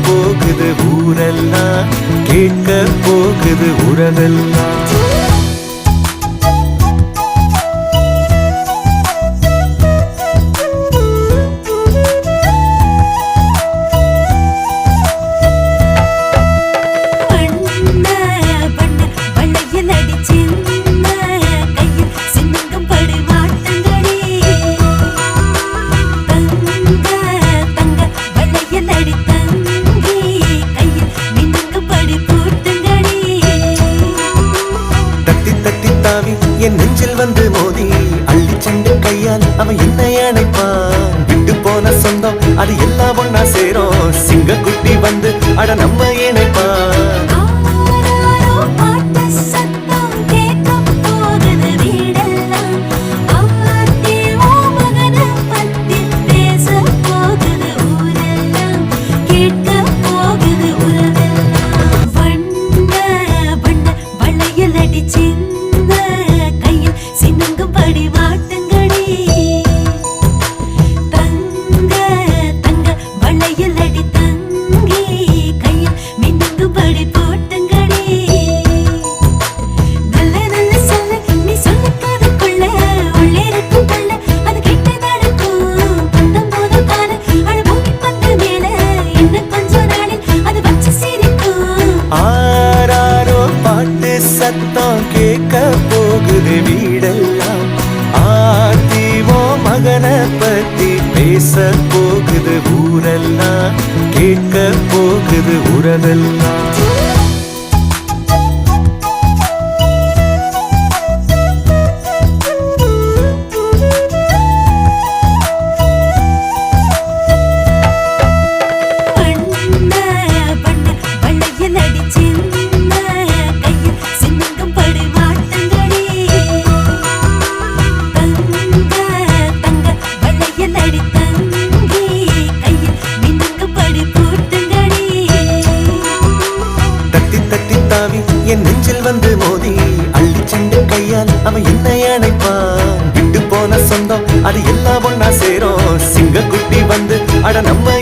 போகுது ஊரெல்லாம், கேட்க போகுது உறவெல்லாம். என் நெஞ்சில் வந்து மோதி அள்ளி சென்று கையால் அவன் என்னை அணைப்பான். விட்டு போன சொந்தம் அது எல்லாம் ஒன்னா சேரும். சிங்க குட்டி வந்து அட நம்ம இணைப்பான். சத்தம் கேட்க போகுது வீடெல்லாம். ஆத்திவோ மகனை பத்தி பேச போகுது ஊரெல்லாம், கேட்க போகுது உறவெல்லாம். என் நெஞ்சில் வந்து மோதி அள்ளி சென்று கையால் அவன் என்னை அணைப்பான். விட்டு போன சொந்தம் அது எல்லாம் ஒன்னா சேரும். சிங்க குட்டி வந்து அட நம்ம